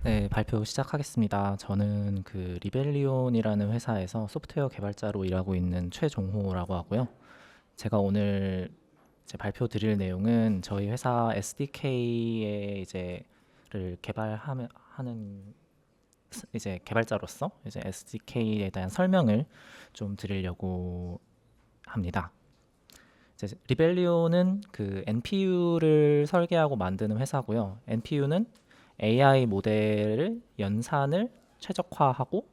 네, 발표 시작하겠습니다. 저는 그 리벨리온이라는 회사에서 소프트웨어 개발자로 일하고 있는 최종호라고 하고요. 제가 오늘 제 발표 드릴 내용은 저희 회사 SDK에 이제를 개발하는 이제 개발자로서 이제 SDK에 대한 설명을 좀 드리려고 합니다. 이제 리벨리온은 그 NPU를 설계하고 만드는 회사고요. NPU는 AI 모델을 연산을 최적화하고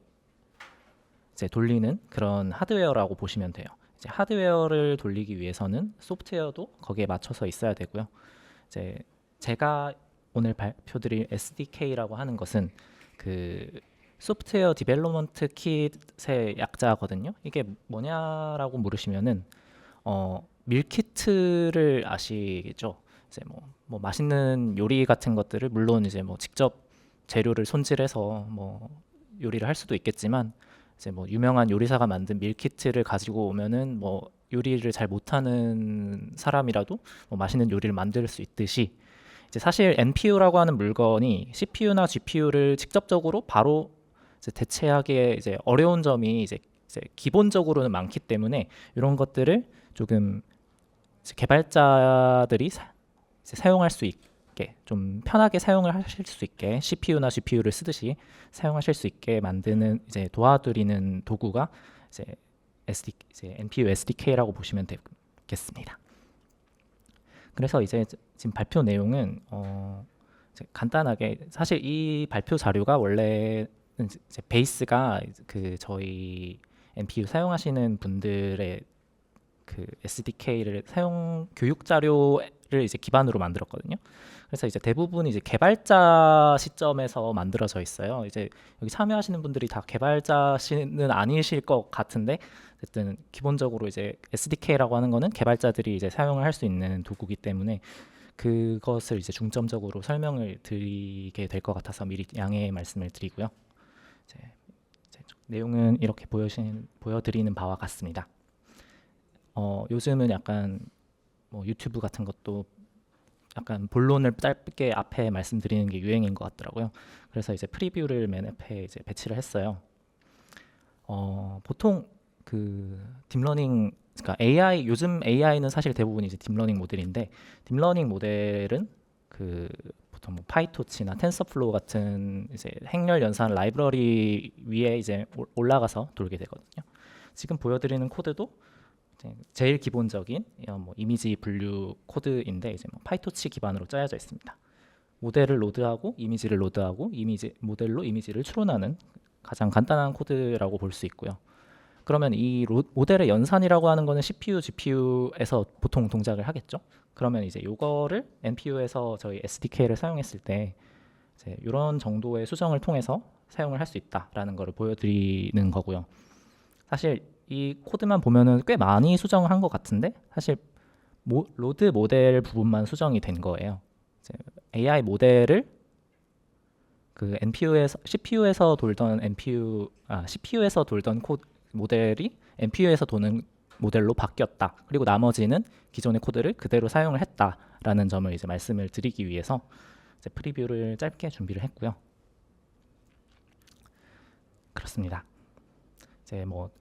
이제 돌리는 그런 하드웨어라고 보시면 돼요. 이제 하드웨어를 돌리기 위해서는 소프트웨어도 거기에 맞춰서 있어야 되고요. 이제 제가 오늘 발표드릴 SDK라고 하는 것은 그 소프트웨어 디벨롭먼트 킷의 약자거든요. 이게 뭐냐라고 물으시면은 밀키트를 아시겠죠? 이제 뭐 맛있는 요리 같은 것들을 물론 이제 뭐 직접 재료를 손질해서 뭐 요리를 할 수도 있겠지만 이제 뭐 유명한 요리사가 만든 밀키트를 가지고 오면은 뭐 요리를 잘 못하는 사람이라도 뭐 맛있는 요리를 만들 수 있듯이 이제 사실 NPU라고 하는 물건이 CPU나 GPU를 직접적으로 바로 이제 대체하기에 이제 어려운 점이 이제 기본적으로는 많기 때문에 이런 것들을 조금 개발자들이 사용할 수 있게 좀 편하게 사용을 하실 수 있게 CPU나 GPU를 쓰듯이 사용하실 수 있게 만드는 이제 도와드리는 도구가 이제 이제 NPU SDK라고 보시면 되겠습니다. 그래서 이제 지금 발표 내용은 이제 간단하게 사실 이 발표 자료가 원래 이제 베이스가 그 저희 NPU 사용하시는 분들의 그 SDK를 사용 교육 자료를 이제 기반으로 만들었거든요. 그래서 이제 대부분 이제 개발자 시점에서 만들어져 있어요. 이제 여기 참여하시는 분들이 다 개발자는 아니실 것 같은데 어쨌든 기본적으로 이제 SDK라고 하는 거는 개발자들이 이제 사용을 할 수 있는 도구기 때문에 그것을 이제 중점적으로 설명을 드리게 될 것 같아서 미리 양해의 말씀을 드리고요. 이제, 이제 내용은 이렇게 보여드리는 바와 같습니다. 요즘은 약간 뭐 유튜브 같은 것도 약간 본론을 짧게 앞에 말씀드리는 게 유행인 것 같더라고요. 그래서 이제 프리뷰를 맨 앞에 이제 배치를 했어요. 보통 그 딥러닝, 그러니까 AI 요즘 AI는 사실 대부분 이제 딥러닝 모델인데 딥러닝 모델은 그 보통 뭐 파이토치나 텐서플로우 같은 이제 행렬 연산 라이브러리 위에 이제 올라가서 돌게 되거든요. 지금 보여드리는 코드도 제일 기본적인 뭐 이미지 분류 코드인데 이제 뭐 파이토치 기반으로 짜여져 있습니다. 모델을 로드하고 이미지를 로드하고 이미지 모델로 이미지를 추론하는 가장 간단한 코드라고 볼 수 있고요. 그러면 이 모델의 연산이라고 하는 거는 CPU, GPU에서 보통 동작을 하겠죠. 그러면 이제 요거를 NPU에서 저희 SDK를 사용했을 때 이제 이런 정도의 수정을 통해서 사용을 할 수 있다라는 것을 보여드리는 거고요. 사실 이 코드만 보면은 꽤 많이 수정을 한 것 같은데 사실 로드 모델 부분만 수정이 된 거예요. AI 모델을 그 NPU에서 CPU에서 돌던 CPU에서 돌던 모델이 NPU에서 도는 모델로 바뀌었다. 그리고 나머지는 기존의 코드를 그대로 사용을 했다라는 점을 이제 말씀을 드리기 위해서 이제 프리뷰를 짧게 준비를 했고요. 그렇습니다. 이제 뭐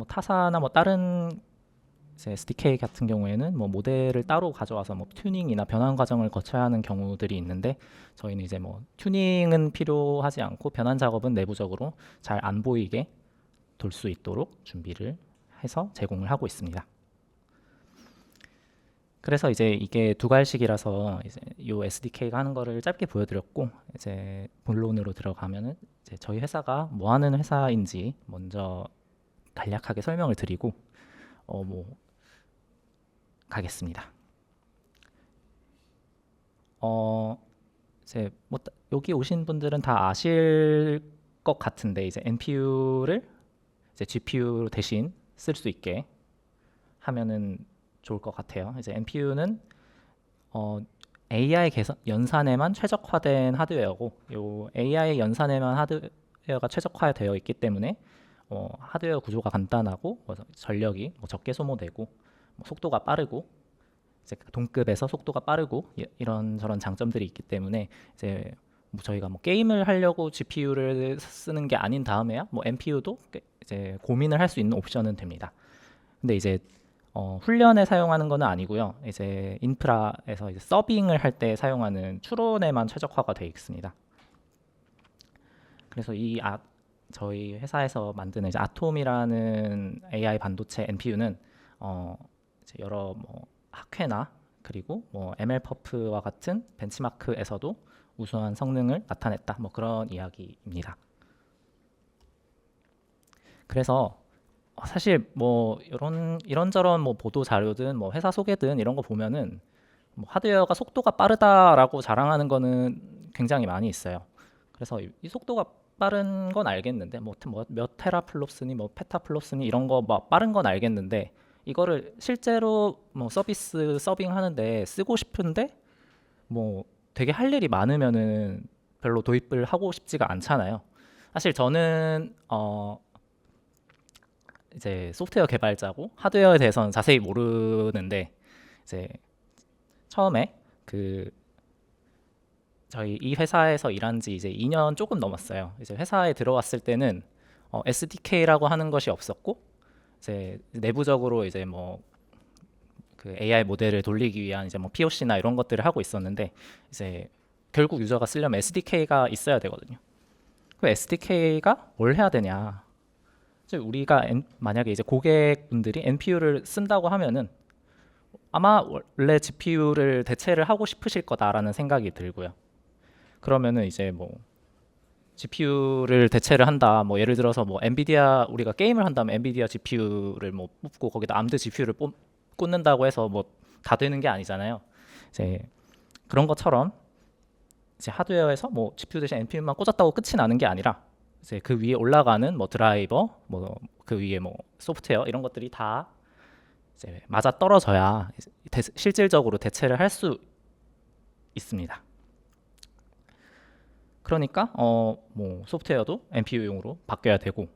타사나 뭐 다른 이제 SDK 같은 경우에는 뭐 모델을 따로 가져와서 뭐 튜닝이나 변환 과정을 거쳐야 하는 경우들이 있는데 저희는 이제 뭐 튜닝은 필요하지 않고 변환 작업은 내부적으로 잘 안 보이게 돌 수 있도록 준비를 해서 제공을 하고 있습니다. 그래서 이제 이게 두 갈식이라서 이제 이 SDK가 하는 거를 짧게 보여드렸고 이제 본론으로 들어가면은 이제 저희 회사가 뭐 하는 회사인지 먼저 간략하게 설명을 드리고 뭐 가겠습니다. 이제 뭐 여기 오신 분들은 다 아실 것 같은데 이제 NPU를 이제 GPU 대신 쓸 수 있게 하면은 좋을 것 같아요. 이제 NPU는 AI 연산에만 최적화된 하드웨어고 요 AI 연산에만 하드웨어가 최적화되어 있기 때문에 하드웨어 구조가 간단하고 전력이 적게 소모되고 속도가 빠르고 이제 동급에서 속도가 빠르고 이런 저런 장점들이 있기 때문에 이제 저희가 뭐 게임을 하려고 GPU를 쓰는 게 아닌 다음에야 뭐 NPU도 이제 고민을 할 수 있는 옵션은 됩니다. 근데 이제 훈련에 사용하는 거는 아니고요. 이제 인프라에서 이제 서빙을 할 때 사용하는 추론에만 최적화가 되어 있습니다. 그래서 저희 회사에서 만드는 이제 아톰이라는 AI 반도체 NPU는 이제 여러 뭐 학회나 그리고 뭐 MLPerf와 같은 벤치마크에서도 우수한 성능을 나타냈다. 뭐 그런 이야기입니다. 그래서 사실 뭐 이런저런 뭐 보도 자료든 뭐 회사 소개든 이런 거 보면은 뭐 하드웨어가 속도가 빠르다라고 자랑하는 거는 굉장히 많이 있어요. 그래서 이 속도가 빠른 건 알겠는데 몇 테라플롭스니 뭐 페타플롭스니 이런 거 막 빠른 건 알겠는데 이거를 실제로 뭐 서비스 서빙하는데 쓰고 싶은데 뭐 되게 할 일이 많으면은 별로 도입을 하고 싶지가 않잖아요. 사실 저는 이제 소프트웨어 개발자고 하드웨어에 대해서는 자세히 모르는데 이제 처음에 그 저희 이 회사에서 일한 지 이제 2년 조금 넘었어요. 이제 회사에 들어왔을 때는 SDK라고 하는 것이 없었고 이제 내부적으로 이제 뭐 그 AI 모델을 돌리기 위한 이제 뭐 POC나 이런 것들을 하고 있었는데 이제 결국 유저가 쓰려면 SDK가 있어야 되거든요. 그 SDK가 뭘 해야 되냐? 이제 우리가 만약에 이제 고객분들이 NPU를 쓴다고 하면은 아마 원래 GPU를 대체를 하고 싶으실 거다라는 생각이 들고요. 그러면은 이제 뭐 GPU를 대체를 한다. 뭐 예를 들어서 뭐 엔비디아 우리가 게임을 한다면 엔비디아 GPU를 뭐 뽑고 거기다 암드 GPU를 꽂는다고 해서 뭐 다 되는 게 아니잖아요. 이제 그런 것처럼 이제 하드웨어에서 뭐 GPU 대신 NPU만 꽂았다고 끝이 나는 게 아니라 이제 그 위에 올라가는 뭐 드라이버, 뭐 그 위에 뭐 소프트웨어 이런 것들이 다 이제 맞아 떨어져야 실질적으로 대체를 할 수 있습니다. 그러니까 뭐 소프트웨어도 NPU용으로 바뀌어야 되고.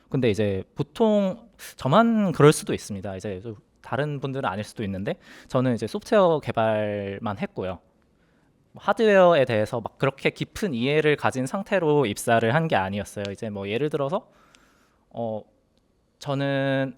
근데 이제 보통 저만 그럴 수도 있습니다. 이제 다른 분들은 아닐 수도 있는데 저는 이제 소프트웨어 개발만 했고요. 하드웨어에 대해서 막 그렇게 깊은 이해를 가진 상태로 입사를 한 게 아니었어요. 이제 뭐 예를 들어서 저는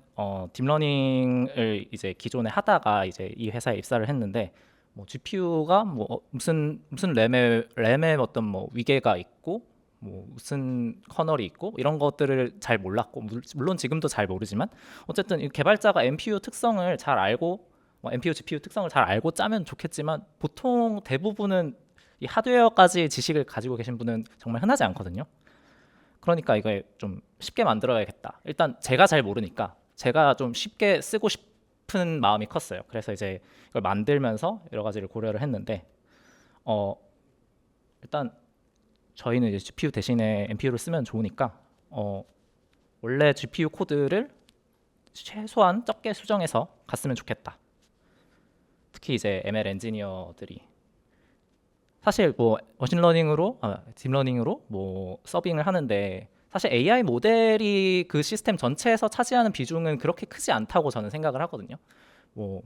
딥러닝을 이제 기존에 하다가 이제 이 회사에 입사를 했는데 뭐 GPU가 뭐 무슨 램에 어떤 뭐 위계가 있고 뭐 무슨 커널이 있고 이런 것들을 잘 몰랐고 물론 지금도 잘 모르지만 어쨌든 이 개발자가 NPU 특성을 잘 알고 뭐 NPU, GPU 특성을 잘 알고 짜면 좋겠지만 보통 대부분은 이 하드웨어까지 지식을 가지고 계신 분은 정말 흔하지 않거든요. 그러니까 이걸 좀 쉽게 만들어야겠다. 일단 제가 잘 모르니까 제가 좀 쉽게 쓰고 싶은 마음이 컸어요. 그래서 이제 이걸 만들면서 여러 가지를 고려를 했는데 일단 저희는 이제 GPU 대신에 NPU를 쓰면 좋으니까 원래 GPU 코드를 최소한 적게 수정해서 갔으면 좋겠다. 특히 이제 ML 엔지니어들이 사실 뭐 머신러닝으로 딥러닝으로 뭐 서빙을 하는데 사실 AI 모델이 그 시스템 전체에서 차지하는 비중은 그렇게 크지 않다고 저는 생각을 하거든요. 뭐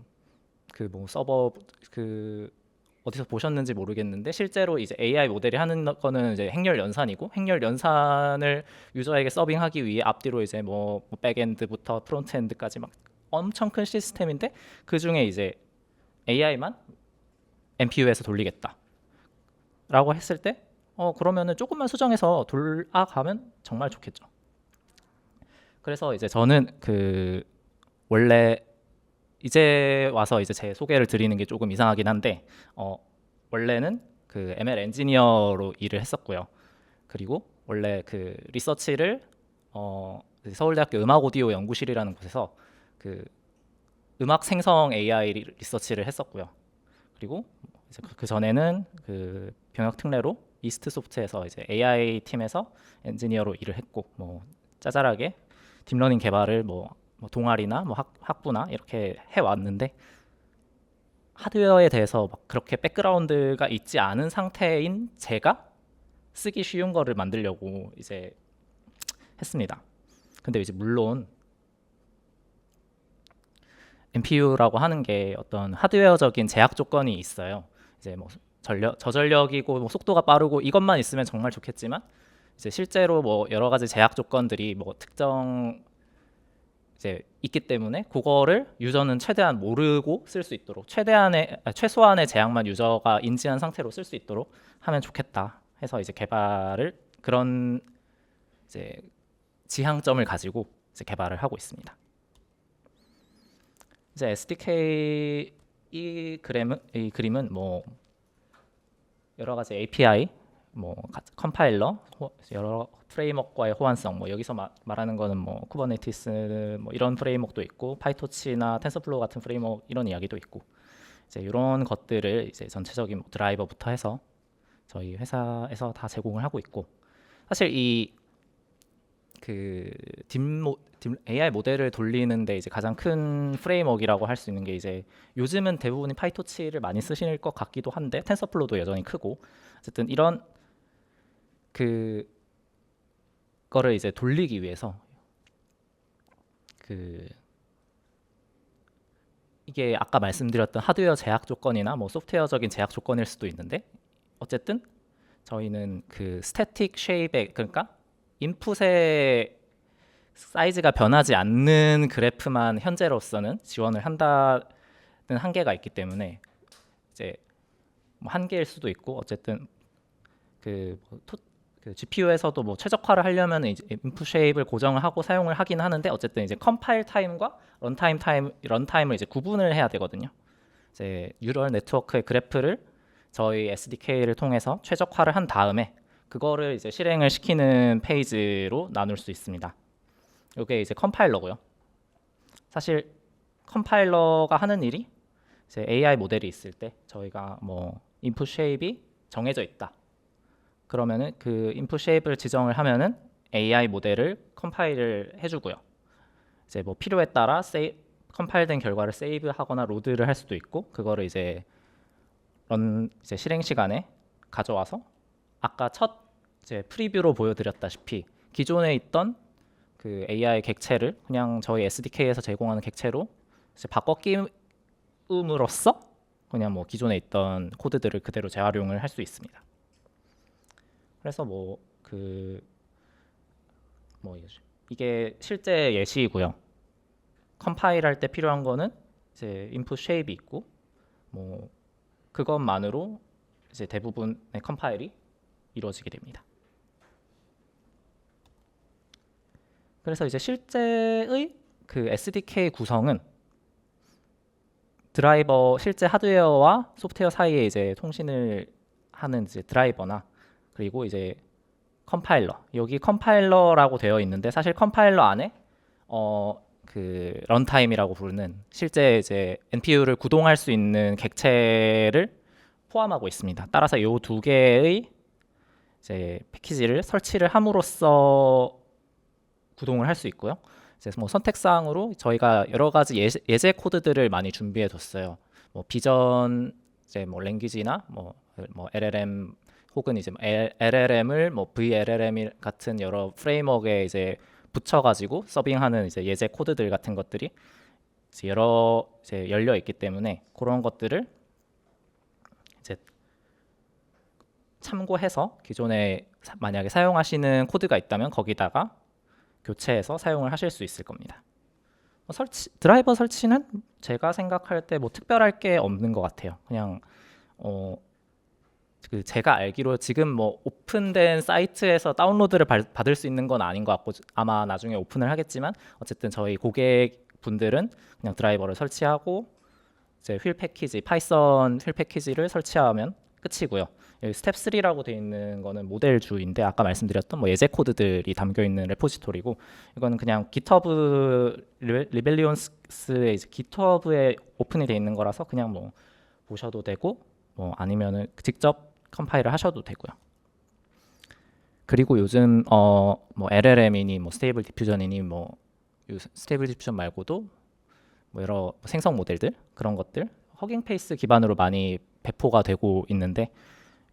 그 뭐 서버 그 어디서 보셨는지 모르겠는데 실제로 이제 AI 모델이 하는 거는 이제 행렬 연산이고 행렬 연산을 유저에게 서빙하기 위해 앞뒤로 이제 뭐 백엔드부터 프론트엔드까지 막 엄청 큰 시스템인데 그 중에 이제 AI만 NPU에서 돌리겠다. 라고 했을 때 그러면은 조금만 수정해서 돌아가면 정말 좋겠죠. 그래서 이제 저는 그 원래 이제 와서 이제 제 소개를 드리는 게 조금 이상하긴 한데 원래는 그 ML 엔지니어로 일을 했었고요. 그리고 원래 그 리서치를 서울대학교 음악 오디오 연구실이라는 곳에서 그 음악 생성 AI 리서치를 했었고요. 그리고 이제 그 전에는 그 병역 특례로 이스트 소프트에서 이제 AI 팀에서 엔지니어로 일을 했고 뭐 짜잘하게 딥러닝 개발을 뭐 동아리나 뭐 학부나 이렇게 해 왔는데 하드웨어에 대해서 막 그렇게 백그라운드가 있지 않은 상태인 제가 쓰기 쉬운 거를 만들려고 이제 했습니다. 근데 이제 물론 NPU라고 하는 게 어떤 하드웨어적인 제약 조건이 있어요. 이제 뭐 저전력이고 뭐 속도가 빠르고 이것만 있으면 정말 좋겠지만 이제 실제로 뭐 여러 가지 제약 조건들이 뭐 특정 이제 있기 때문에 그거를 유저는 최대한 모르고 쓸 수 있도록 최소한의 제약만 유저가 인지한 상태로 쓸 수 있도록 하면 좋겠다 해서 이제 개발을 그런 이제 지향점을 가지고 이제 개발을 하고 있습니다. 이제 SDK 이 그림은 뭐 여러 가지 API, 뭐 컴파일러, 여러 프레임워크와의 호환성, 뭐 여기서 말하는 거는 뭐 쿠버네티스 뭐 이런 프레임워크도 있고 파이토치나 텐서플로우 같은 프레임워크 이런 이야기도 있고 이제 이런 것들을 이제 전체적인 뭐 드라이버부터 해서 저희 회사에서 다 제공을 하고 있고 사실 그 AI 모델을 돌리는데 이제 가장 큰 프레임워크라고 할 수 있는 게 이제 요즘은 대부분이 파이토치를 많이 쓰실 것 같기도 한데 텐서플로우도 여전히 크고 어쨌든 이런 거를 이제 돌리기 위해서 이게 아까 말씀드렸던 하드웨어 제약 조건이나 뭐 소프트웨어적인 제약 조건일 수도 있는데 어쨌든 저희는 그 스태틱 쉐입에 그러니까 인풋의 사이즈가 변하지 않는 그래프만 현재로서는 지원을 한다는 한계가 있기 때문에 이제 뭐 한계일 수도 있고 어쨌든 그 GPU에서도 뭐 최적화를 하려면 이제 인풋 쉐입을 고정을 하고 사용을 하긴 하는데 어쨌든 이제 컴파일 타임과 런타임을 이제 구분을 해야 되거든요. 이제 뉴럴 네트워크의 그래프를 저희 SDK를 통해서 최적화를 한 다음에 그거를 이제 실행을 시키는 페이지로 나눌 수 있습니다. 이게 이제 컴파일러고요. 사실 컴파일러가 하는 일이 이제 AI 모델이 있을 때 저희가 뭐 인풋 쉐입이 정해져 있다. 그러면은 그 인풋 쉐입을 지정을 하면은 AI 모델을 컴파일을 해주고요. 이제 뭐 필요에 따라 컴파일된 결과를 세이브하거나 로드를 할 수도 있고 그거를 이제 이제 실행 시간에 가져와서 아까 첫 이제 프리뷰로 보여드렸다시피 기존에 있던 그 AI 객체를 그냥 저희 SDK에서 제공하는 객체로 이제 바꿔 끼움으로써 그냥 뭐 기존에 있던 코드들을 그대로 재활용을 할 수 있습니다. 그래서 이게 실제 예시이고요. 컴파일할 때 필요한 거는 이제 인풋 쉐입이 있고 뭐 그것만으로 이제 대부분의 컴파일이 이루어지게 됩니다. 그래서 이제 실제의 그 SDK 구성은 드라이버 실제 하드웨어와 소프트웨어 사이에 이제 통신을 하는 이제 드라이버나 그리고 이제 컴파일러 여기 컴파일러라고 되어 있는데 사실 컴파일러 안에 그 런타임이라고 부르는 실제 이제 NPU를 구동할 수 있는 객체를 포함하고 있습니다. 따라서 이 두 개의 이제 패키지를 설치를 함으로써 구동을 할 수 있고요. 이제 뭐 선택사항으로 저희가 여러 가지 예제 코드들을 많이 준비해 뒀어요. 뭐 비전 이제 뭐 랭귀지나 뭐 LLM 혹은 이제 LLM을 뭐 VLLM 같은 여러 프레임워크에 이제 붙여가지고 서빙하는 이제 예제 코드들 같은 것들이 이제 이제 열려 있기 때문에 그런 것들을 이제 참고해서 기존에 만약에 사용하시는 코드가 있다면 거기다가 교체해서 사용을 하실 수 있을 겁니다. 드라이버 설치는 제가 생각할 때 뭐 특별할 게 없는 것 같아요. 그냥 제가 알기로 지금 뭐 오픈된 사이트에서 다운로드를 받을 수 있는 건 아닌 것 같고 아마 나중에 오픈을 하겠지만 어쨌든 저희 고객분들은 그냥 드라이버를 설치하고 이제 휠 패키지 파이썬 휠 패키지를 설치하면 끝이고요. 여기 스텝 3라고 되어 있는 거는 모델주인데 아까 말씀드렸던 뭐 예제 코드들이 담겨 있는 레포지토리고 이거는 그냥 GitHub 리벨리온스의 이제 GitHub에 오픈이 되어 있는 거라서 그냥 뭐 보셔도 되고 뭐 아니면은 직접 컴파일을 하셔도 되고요. 그리고 요즘 뭐 LLM이니 뭐 스테이블 디퓨전이니 뭐 스테이블 디퓨전 말고도 뭐 여러 생성 모델들 그런 것들 허깅 페이스 기반으로 많이 배포가 되고 있는데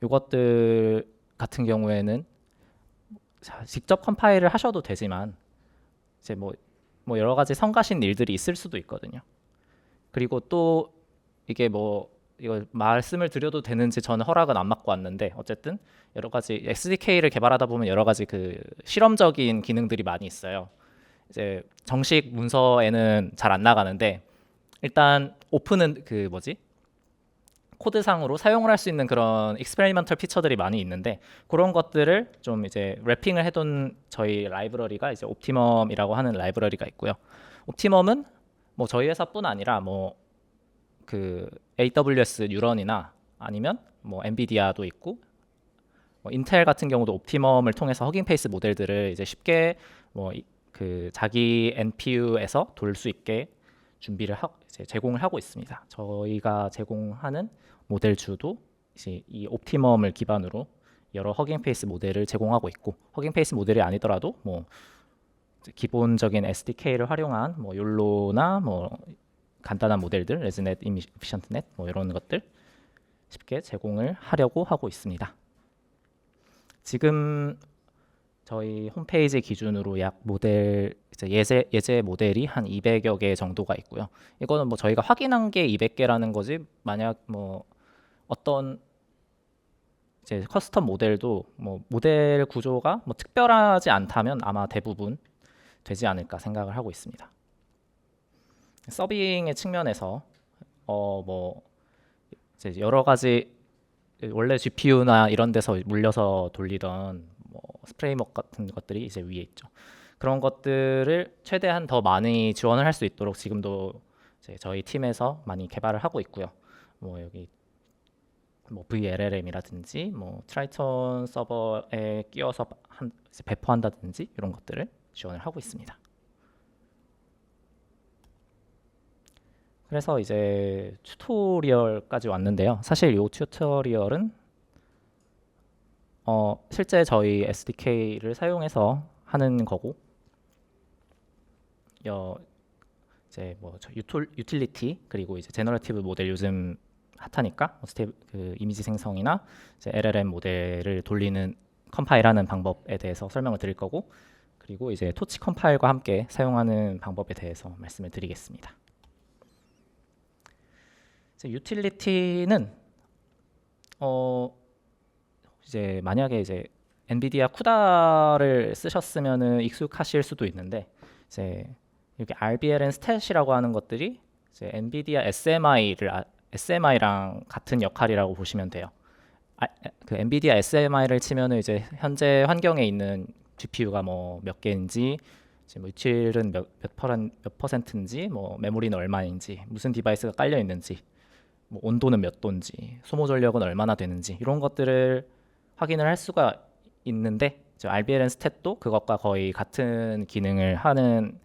이것들 같은 경우에는 직접 컴파일을 하셔도 되지만 이제 뭐 여러 가지 성가신 일들이 있을 수도 있거든요. 그리고 또 이게 뭐 이거 말씀을 드려도 되는지 저는 허락은 안 받고 왔는데 어쨌든 여러 가지 SDK를 개발하다 보면 여러 가지 그 실험적인 기능들이 많이 있어요. 이제 정식 문서에는 잘 안 나가는데 일단 오픈은 그 뭐지? 코드상으로 사용을 할 수 있는 그런 익스페리먼털 피처들이 많이 있는데 그런 것들을 좀 이제 래핑을 해둔 저희 라이브러리가 이제 옵티멈이라고 하는 라이브러리가 있고요. 옵티멈은 뭐 저희 회사뿐 아니라 뭐 그 AWS 뉴런이나 아니면 뭐 엔비디아도 있고 뭐 인텔 같은 경우도 옵티멈을 통해서 허깅 페이스 모델들을 이제 쉽게 뭐 그 자기 NPU에서 돌 수 있게 준비를 하고 이제 제공을 하고 있습니다. 저희가 제공하는 모델주도 이제 이 옵티멈을 기반으로 여러 허깅 페이스 모델을 제공하고 있고 허깅 페이스 모델이 아니더라도 뭐 기본적인 SDK를 활용한 뭐 욜로나 뭐 간단한 모델들, 레즈넷, 이피션트넷 뭐 이런 것들 쉽게 제공을 하려고 하고 있습니다. 지금 저희 홈페이지 기준으로 약 모델 이제 예제 모델이 한 200여 개 정도가 있고요. 이거는 뭐 저희가 확인한 게 200개라는 거지 만약 뭐 어떤 이제 커스텀 모델도 뭐 모델 구조가 뭐 특별하지 않다면 아마 대부분 되지 않을까 생각을 하고 있습니다. 서빙의 측면에서 뭐 이제 여러 가지 원래 GPU나 이런 데서 물려서 돌리던 뭐 프레임워크 같은 것들이 이제 위에 있죠. 그런 것들을 최대한 더 많이 지원을 할 수 있도록 지금도 이제 저희 팀에서 많이 개발을 하고 있고요. 뭐 여기 뭐 VLLM이라든지 뭐 트라이톤 서버에 끼워서 배포한다든지 이런 것들을 지원을 하고 있습니다. 그래서 이제 튜토리얼까지 왔는데요. 사실 이 튜토리얼은 실제 저희 SDK를 사용해서 하는 거고, 이제 뭐 유틸리티 그리고 이제 제너러티브 모델 요즘 핫하니까 그 이미지 생성이나 이제 LLM 모델을 돌리는 컴파일하는 방법에 대해서 설명을 드릴 거고, 그리고 이제 토치 컴파일과 함께 사용하는 방법에 대해서 말씀을 드리겠습니다. 유틸리티는 이제 만약에 이제 엔비디아 쿠다를 쓰셨으면은 익숙하실 수도 있는데 이제 여기 RBLN 스탯이라고 하는 것들이 이제 엔비디아 SMI랑 같은 역할이라고 보시면 돼요. 그 엔비디아 SMI를 치면은 이제 현재 환경에 있는 GPU가 뭐 몇 개인지, 이제 뭐 유틸은 몇 퍼센트인지, 뭐 메모리는 얼마인지, 무슨 디바이스가 깔려 있는지, 뭐 온도는 몇 도인지, 소모 전력은 얼마나 되는지 이런 것들을 확인을 할 수가 있는데 RBLN 스탯도 그것과 거의 같은 기능을 하는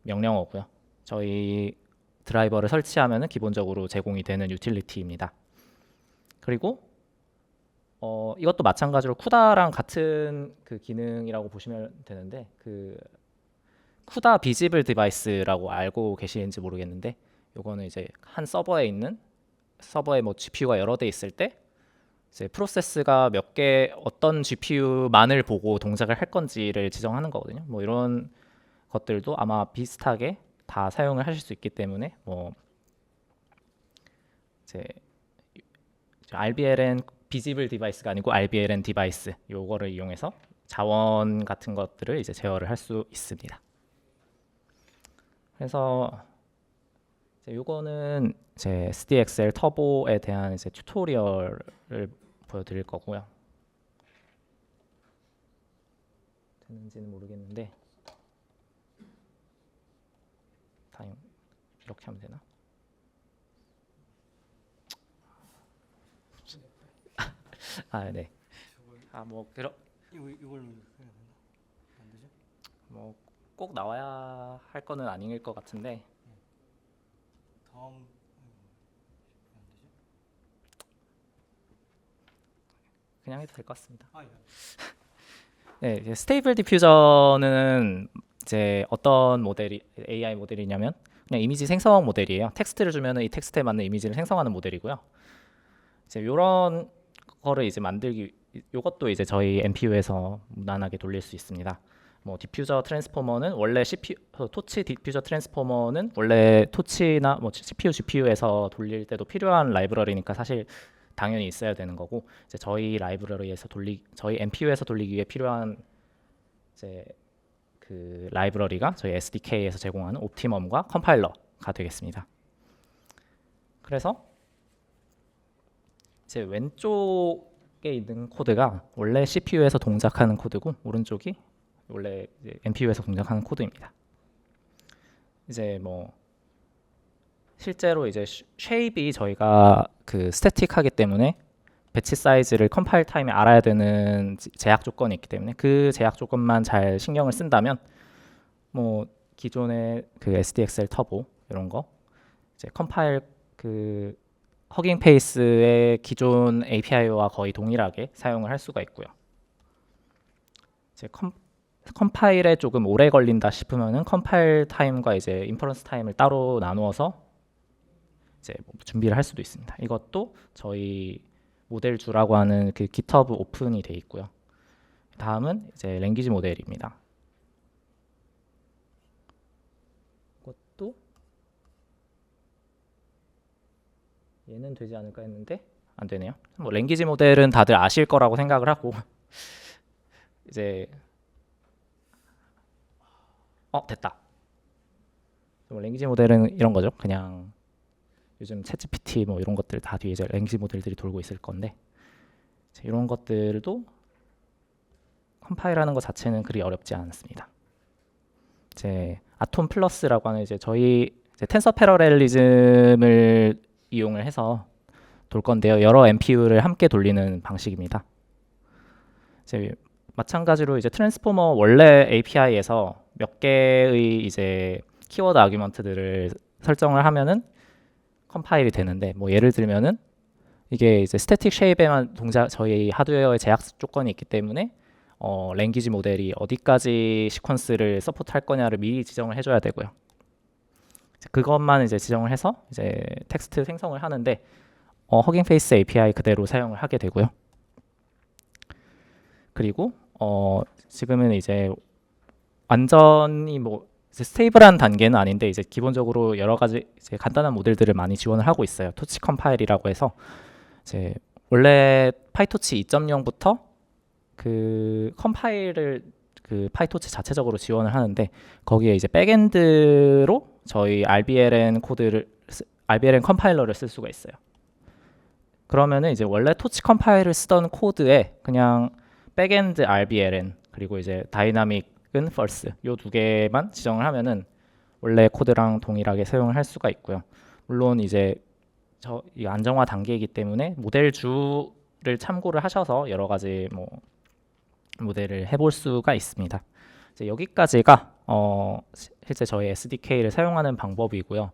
명령어고요. 저희 드라이버를 설치하면 기본적으로 제공이 되는 유틸리티입니다. 그리고 이것도 마찬가지로 쿠다랑 같은 그 기능이라고 보시면 되는데 그 쿠다 비지블 디바이스라고 알고 계시는지 모르겠는데 요거는 이제 한 서버에 뭐 GPU가 여러 대 있을 때 이제 프로세스가 몇 개 어떤 GPU만을 보고 동작을 할 건지를 지정하는 거거든요. 뭐 이런 것들도 아마 비슷하게 다 사용을 하실 수 있기 때문에 뭐 이제 RBLN 비지블 디바이스가 아니고 RBLN 디바이스 요거를 이용해서 자원 같은 것들을 이제 제어를 할 수 있습니다. 그래서 요거는 이제 SDXL 터보에 대한 이제 튜토리얼을 보여드릴 거고요. 되는지는 모르겠는데 타임 이렇게 하면 되나? 아 네. 뭐 이걸 안 되죠? 뭐 꼭 나와야 할 거는 아닐 것 같은데. 다음 안 되죠? 그냥 해도 될 것 같습니다. 아, 예. 네, 이제 스테이블 디퓨저는 이제 어떤 AI 모델이냐면 그냥 이미지 생성 모델이에요. 텍스트를 주면은 이 텍스트에 맞는 이미지를 생성하는 모델이고요. 이제 이런 거를 이제 요것도 이제 저희 NPU에서 무난하게 돌릴 수 있습니다. 뭐 디퓨저 트랜스포머는 원래 CPU 토치 디퓨저 트랜스포머는 원래 토치나 뭐 CPU, GPU에서 돌릴 때도 필요한 라이브러리니까 사실 당연히 있어야 되는 거고 이제 저희 라이브러리에서 저희 NPU에서 돌리기 위해 필요한 이제 그 라이브러리가 저희 SDK에서 제공하는 옵티멈과 컴파일러가 되겠습니다. 그래서 이제 왼쪽에 있는 코드가 원래 CPU에서 동작하는 코드고 오른쪽이 원래 이제 NPU에서 동작하는 코드입니다. 이제 뭐 실제로 이제 쉐입이 저희가 그 스태틱하기 때문에 배치 사이즈를 컴파일 타임에 알아야 되는 제약 조건이 있기 때문에 그 제약 조건만 잘 신경을 쓴다면 뭐 기존의 그 SDXL 터보 이런 거 이제 컴파일 그 허깅 페이스의 기존 API와 거의 동일하게 사용을 할 수가 있고요. 이제 컴파일에 조금 오래 걸린다 싶으면은 컴파일 타임과 이제 인퍼런스 타임을 따로 나누어서 이제 뭐 준비를 할 수도 있습니다. 이것도 저희 모델주라고 하는 그 GitHub 오픈이 돼 있고요. 다음은 이제 랭귀지 모델입니다. 이것도 얘는 되지 않을까 했는데 안 되네요. 뭐 랭귀지 모델은 다들 아실 거라고 생각을 하고 이제 됐다. 뭐 랭귀지 모델은 이런 거죠. 그냥 요즘 챗GPT 뭐 이런 것들 다 뒤에 이제 랭귀지 모델들이 돌고 있을 건데 이런 것들도 컴파일하는 것 자체는 그리 어렵지 않습니다. 이제 아톰 플러스라고 하는 이제 저희 이제 텐서 패러렐리즘을 이용을 해서 돌 건데요. 여러 NPU를 함께 돌리는 방식입니다. 이제 마찬가지로 이제 트랜스포머 원래 API에서 몇 개의 이제 키워드 아규먼트들을 설정을 하면은 컴파일이 되는데 뭐 예를 들면은 이게 이제 스태틱 쉐입에만 저희 하드웨어의 제약 조건이 있기 때문에 랭귀지 모델이 어디까지 시퀀스를 서포트할 거냐를 미리 지정을 해줘야 되고요. 그것만 이제 지정을 해서 이제 텍스트 생성을 하는데 허깅 페이스 API 그대로 사용을 하게 되고요. 그리고 지금은 이제 완전히 뭐 이제 스테이블한 단계는 아닌데 이제 기본적으로 여러 가지 이제 간단한 모델들을 많이 지원을 하고 있어요. 토치 컴파일이라고 해서 이제 원래 파이토치 2.0부터 그 컴파일을 그 파이토치 자체적으로 지원을 하는데 거기에 이제 백엔드로 저희 RBLN 컴파일러를 쓸 수가 있어요. 그러면은 이제 원래 토치 컴파일을 쓰던 코드에 그냥 백엔드 RBLN 그리고 이제 다이나믹은 false 요 두 개만 지정을 하면은 원래 코드랑 동일하게 사용을 할 수가 있고요. 물론 이제 이 안정화 단계이기 때문에 모델주를 참고를 하셔서 여러 가지 뭐 모델을 해볼 수가 있습니다. 이제 여기까지가 실제 저희 SDK를 사용하는 방법이고요.